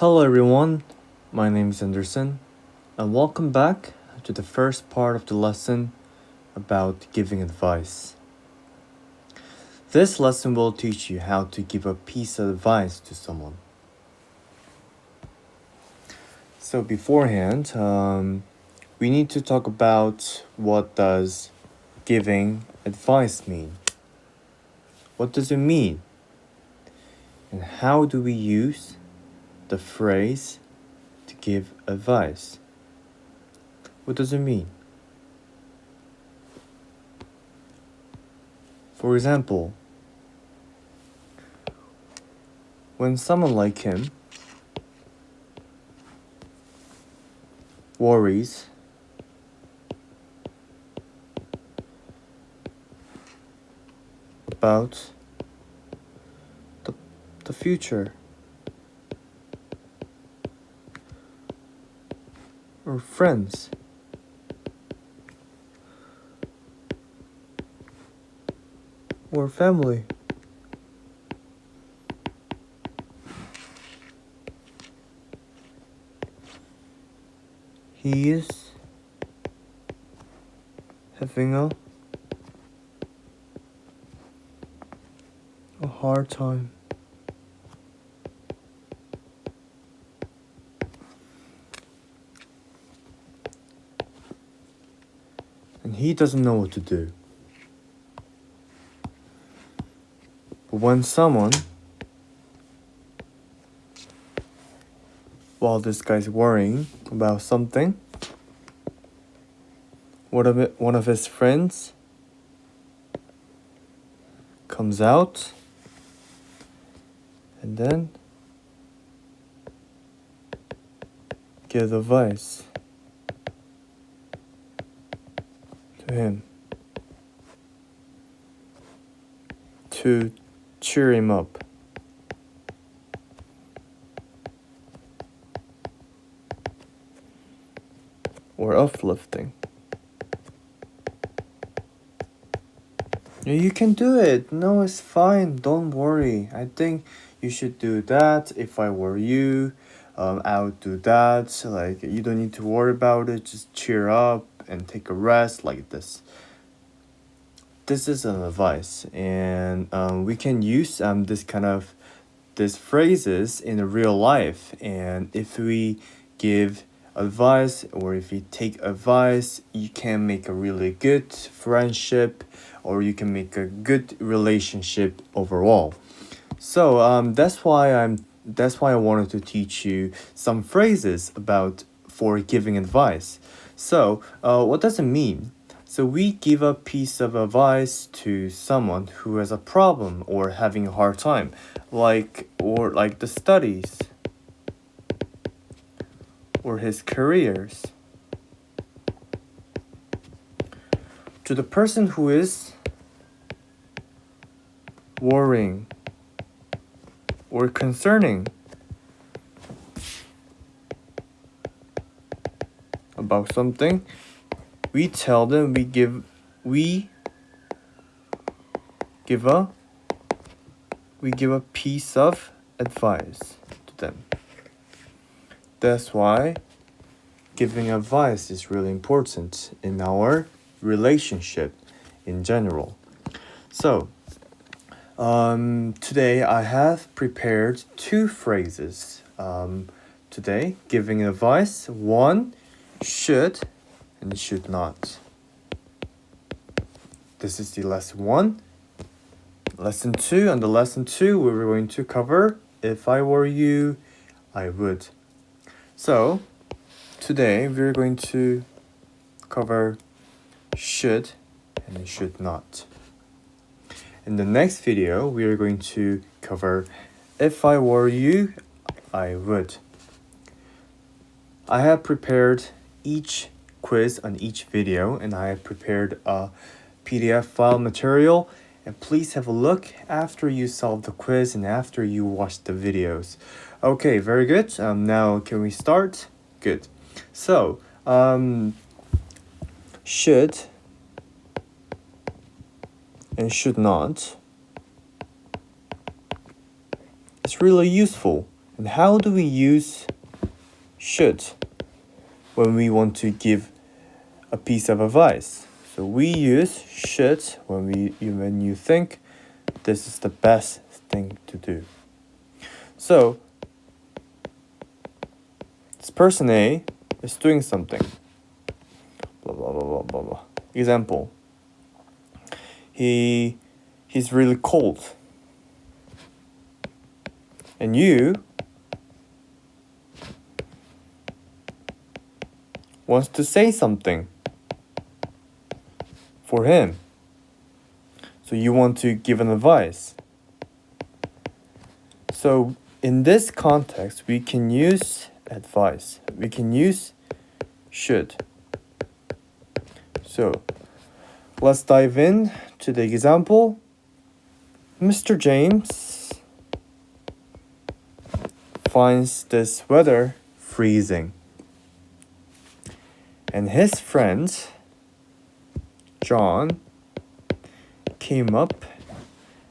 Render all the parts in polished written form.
Hello everyone, my name is Anderson, and welcome back to the first part of the lesson about giving advice. This lesson will teach you how to give a piece of advice to someone. So beforehand, we need to talk about what does giving advice mean? What does it mean? And how do we use the phrase to give advice? What does it mean? For example, when someone like him worries about the future or friends or family. He is having a hard time. And he doesn't know what to do. But when someone, while this guy's worrying about something, one of his friends comes out and then gives advice to him to cheer him up. Or uplifting. You can do it. No, it's fine. Don't worry. I think you should do that. If I were you, I would do that. Like, you don't need to worry about it. Just cheer up and take a rest like this. This is an advice, and we can use these phrases in the real life. And if we give advice or if you take advice, you can make a really good friendship or you can make a good relationship overall. So that's why I wanted to teach you some phrases about for giving advice. So what does it mean? So we give a piece of advice to someone who has a problem or having a hard time, like the studies or his careers. To the person who is worrying or concerning about something, we tell them we give a piece of advice to them. That's why giving advice is really important in our relationship in general. So today I have prepared two phrases. Today, giving advice. One, should and should not. This is the lesson 1. Lesson 2, and the lesson 2 we're going to cover, if I were you, I would. So today we're going to cover should and should not. In the next video, we are going to cover if I were you, I would. I have prepared each quiz on each video, and I have prepared a PDF file material. And please have a look after you solve the quiz and after you watch the videos. Okay, very good. Now can we start? Good. So, should and should not. It's really useful And how do we use should when we want to give a piece of advice? So we use should when you think this is the best thing to do. So this person A is doing something. Blah blah blah blah blah blah. Example. He's really cold. And you wants to say something for him. So you want to give an advice. So in this context, we can use advice. We can use should. So let's dive in to the example. Mr. James finds this weather freezing. And his friend, John, came up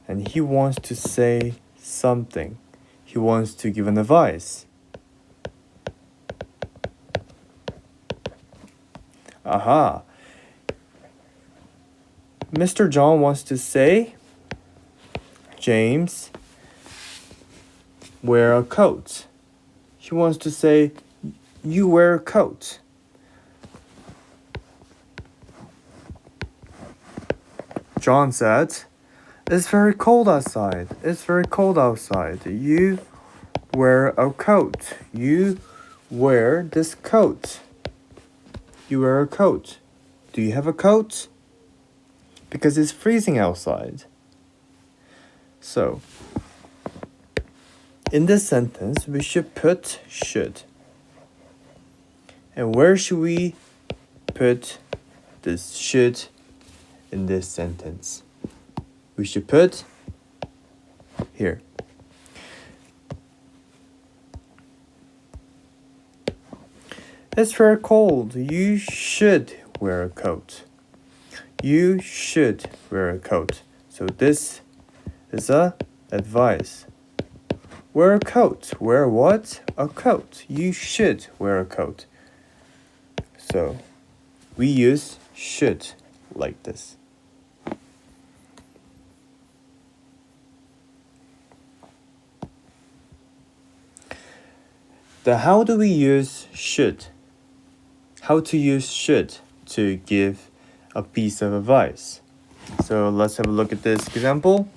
and he wants to say something. He wants to give an advice. Aha. Mr. John wants to say, James, wear a coat. He wants to say, you wear a coat. John said, it's very cold outside. It's very cold outside. You wear a coat. You wear this coat. You wear a coat. Do you have a coat? Because it's freezing outside. So, in this sentence, we should put should. And where should we put this should in this sentence? We should put here. It's very cold. You should wear a coat. You should wear a coat. So this is a advice. Wear a coat. Wear what? A coat. You should wear a coat. So we use should like this. The how do we use should? How to use should to give a piece of advice. So let's have a look at this example.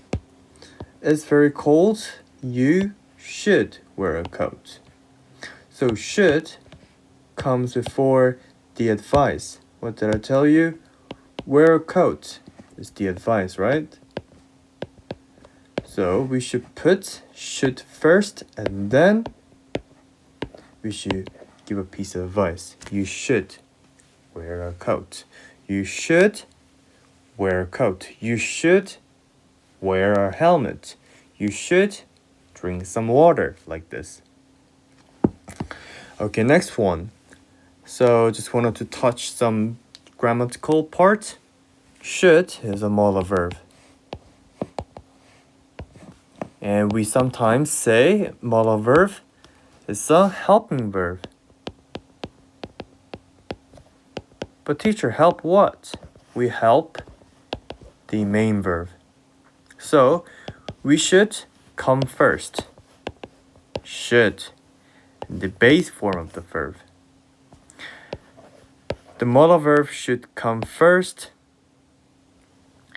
It's very cold. You should wear a coat. So should comes before the advice. What did I tell you? Wear a coat is the advice, right? So we should put should first and then we should give a piece of advice. You should wear a coat. You should wear a coat. You should wear a helmet. You should drink some water, like this. Okay, next one. So just wanted to touch some grammatical part. Should is a modal verb. And we sometimes say modal verb is a helping verb. But teacher, help what? We help the main verb. So we should come first. Should. The base form of the verb. The modal verb should come first.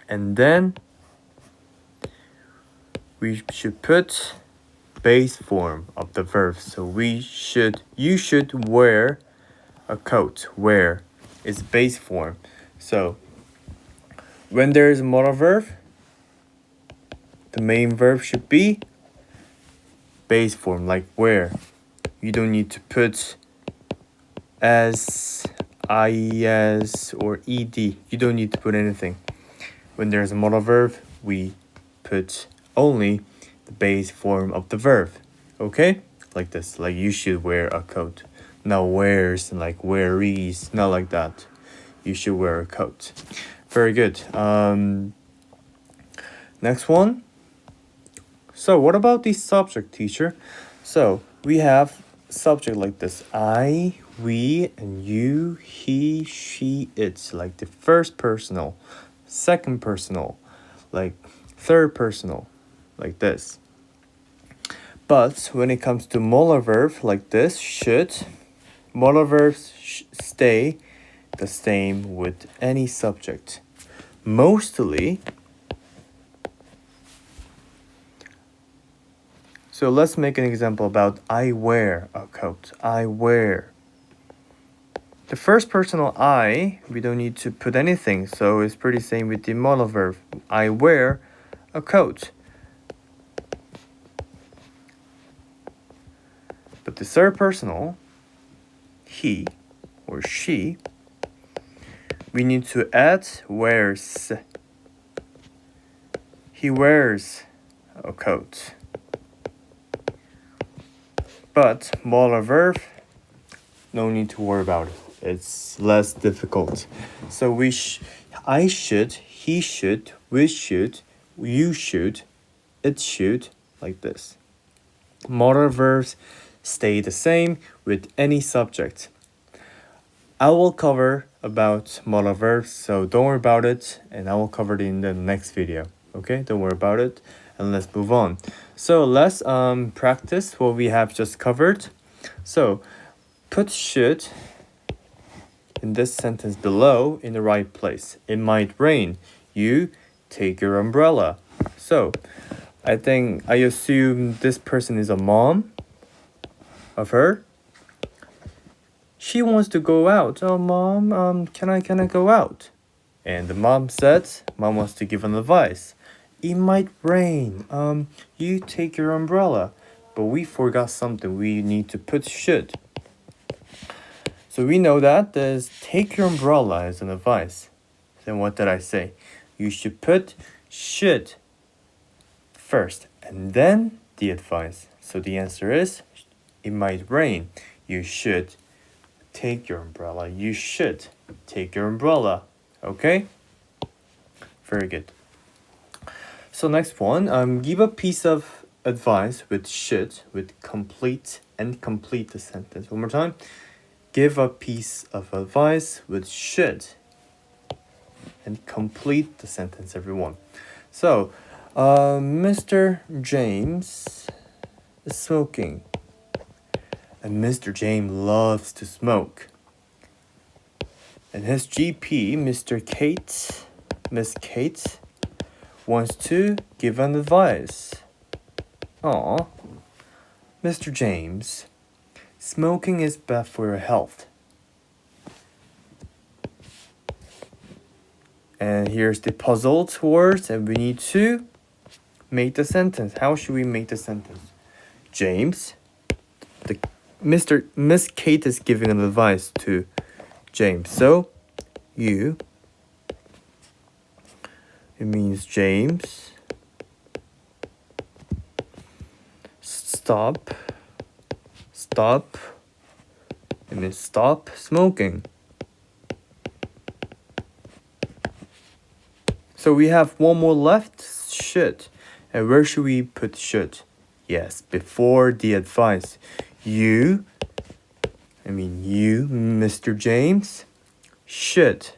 And then we should put base form of the verb. So you should wear a coat. Wear is base form. So when there is a modal verb, the main verb should be base form, like wear. You don't need to put s, ies, or ed. You don't need to put anything. When there's a modal verb, we put only the base form of the verb. Okay? Like this. Like you should wear a coat. Not wears, like wearies. Not like that. You should wear a coat. Very good. Next one. So what about the subject, teacher? So we have subject like this: I, we, and you, he, she, it. Like the first personal, second personal, like third personal, like this. But when it comes to molar verb like this, should, molar verbs stay the same with any subject. Mostly. So let's make an example about I wear a coat. I wear. The first personal I, we don't need to put anything, so it's pretty same with the molar verb. I wear a coat. But the third personal, he or she, we need to add wears. He wears a coat. But molar verb, no need to worry about it. It's less difficult. So I should, he should, we should, you should, it should, like this. Molar verbs stay the same with any subject. I will cover about molar verbs, so don't worry about it, and I will cover it in the next video. Okay, don't worry about it, and let's move on. So let's practice what we have just covered. So put should in this sentence below in the right place. It might rain. You take your umbrella. So I assume this person is a mom of her. She wants to go out. Oh, mom, can I go out? And the mom wants to give an advice. It might rain. You take your umbrella. But we forgot something. We need to put should. So we know that there's take your umbrella as an advice. Then what did I say? You should put should first and then the advice. So the answer is, it might rain. You should take your umbrella. You should take your umbrella. Okay? Very good. So next one, give a piece of advice with should, with complete the sentence. One more time. Give a piece of advice with should and complete the sentence, everyone. So, Mr. James is smoking. And Mr. James loves to smoke. And his GP, Miss Kate, wants to give an advice. Aw, Mr. James, smoking is bad for your health. And here's the puzzled words, and we need to make the sentence. How should we make the sentence? James, Miss Kate is giving an advice to James. So, it means James, stop, it means stop smoking. So we have one more left, should. And where should we put should? Yes, before the advice. You, Mr. James, should.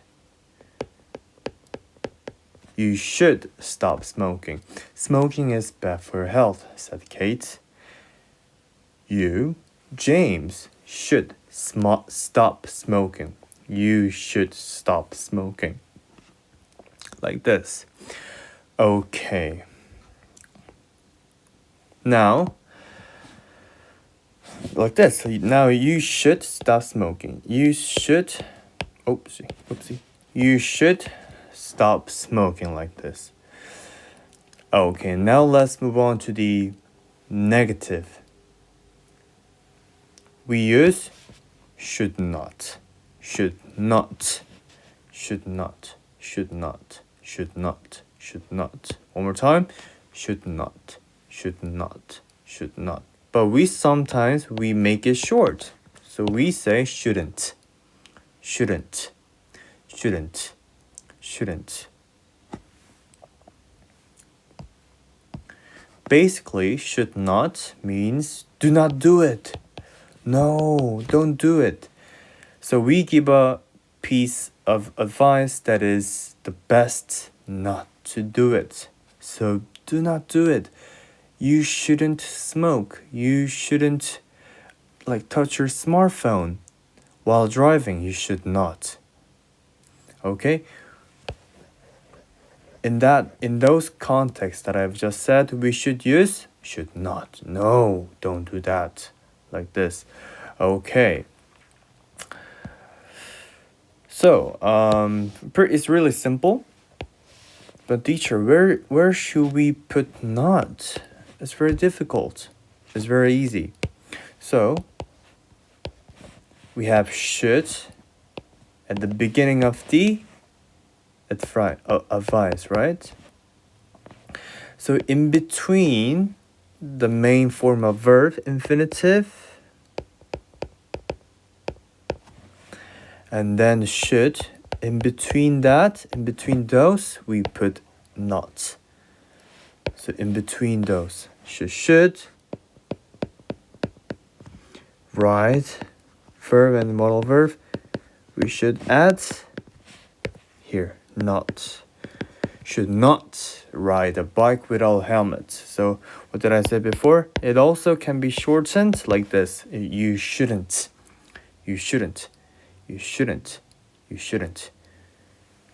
You should stop smoking. Smoking is bad for your health, said Kate. You, James, should stop smoking. You should stop smoking. Like this. Okay. Now, like this. So now you should stop smoking. You should, oopsie. You should stop smoking, like this. Okay, now let's move on to the negative. We use should not. One more time. Should not. But we make it short. So we say shouldn't. basically, should not means do not do it. No, don't do it. So we give a piece of advice that is the best not to do it. So do not do it. You shouldn't smoke. You shouldn't touch your smartphone while driving. You should not. Okay? In those contexts that I've just said, we should use should not. No, don't do that. Like this. Okay. So, it's really simple. But teacher, where should we put not? It's very difficult. It's very easy. So, we have should at the beginning of the advice, right? So in between the main form of verb, infinitive, and then should, in between those, we put not. So in between those, should, right, verb and modal verb, we should add here, not. Should not ride a bike without helmet. So what did I say before? It also can be shortened like this. You shouldn't. You shouldn't. You shouldn't. You shouldn't.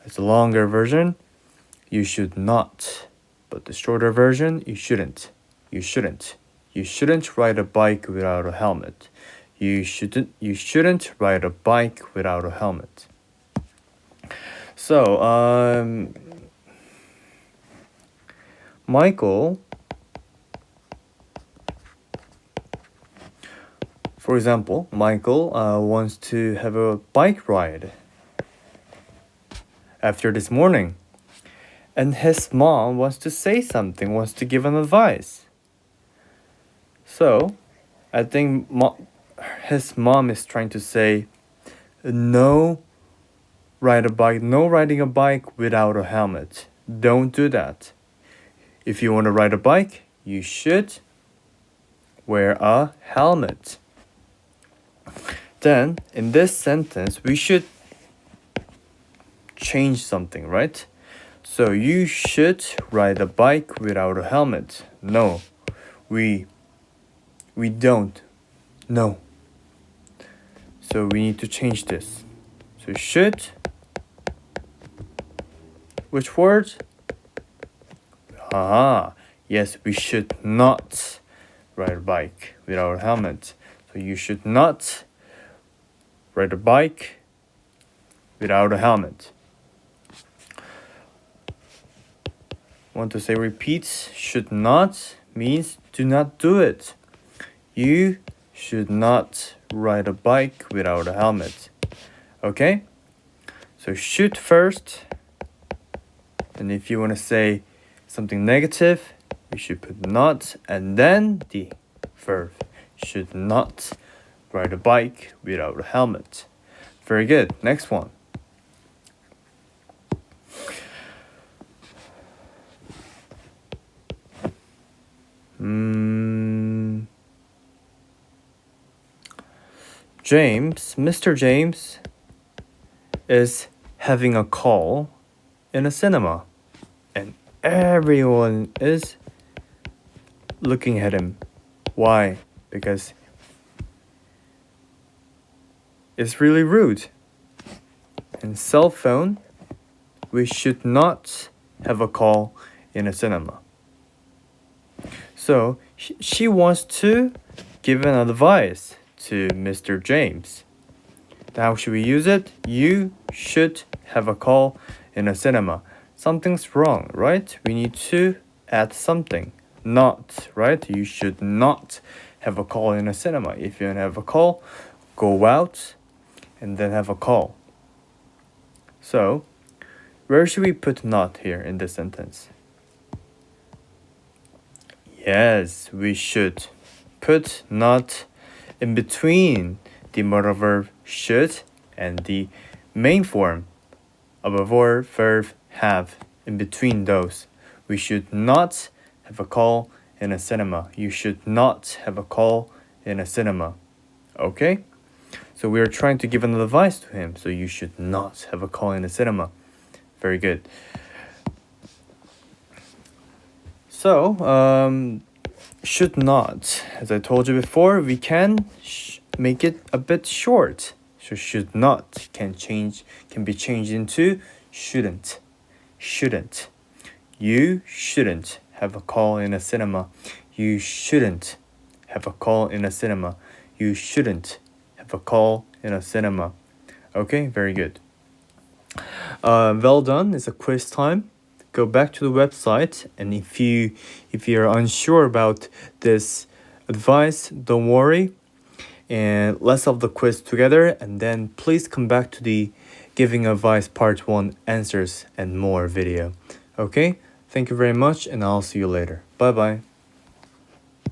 It's a longer version. You should not. But the shorter version, you shouldn't. You shouldn't. You shouldn't ride a bike without a helmet. You shouldn't ride a bike without a helmet. So, Michael, for example, Michael wants to have a bike ride after this morning. And his mom wants to say something, wants to give an advice. So, I think his mom is trying to say, no riding a bike without a helmet. Don't do that. If you want to ride a bike, you should wear a helmet. Then, in this sentence, we should change something, right? So, you should ride a bike without a helmet. No, we don't. No. So, we need to change this. So, should. Which word? Yes, we should not ride a bike without a helmet. So you should not ride a bike without a helmet. Want to say repeat? Should not means do not do it. You should not ride a bike without a helmet. Okay? So should first. And if you want to say something negative, you should put not and then the verb. Should not ride a bike without a helmet. Very good. Next one. Mr. James is having a call in a cinema, and everyone is looking at him. Why? Because it's really rude. In cell phone, we should not have a call in a cinema. So she wants to give an advice to Mr. James. How should we use it? You should have a call in a cinema. Something's wrong, right? We need to add something. Not, right? You should not have a call in a cinema. If you don't have a call, go out and then have a call. So, where should we put not here in this sentence? Yes, we should put not in between the modal verb should and the main form of a verb have. In between those, we should not have a call in a cinema. You should not have a call in a cinema. Okay? So we are trying to give an advice to him. So you should not have a call in a cinema. Very good. So, should not. As I told you before, we can make it a bit short. So should not can be changed into shouldn't. Shouldn't. You shouldn't have a call in a cinema. You shouldn't have a call in a cinema. You shouldn't have a call in a cinema. Okay, very good. Well done. It's a quiz time. Go back to the website, and if you're unsure about this advice, don't worry, and let's solve the quiz together, and then please come back to the giving advice part 1 answers and more video. Okay, thank you very much, and I'll see you later. Bye bye.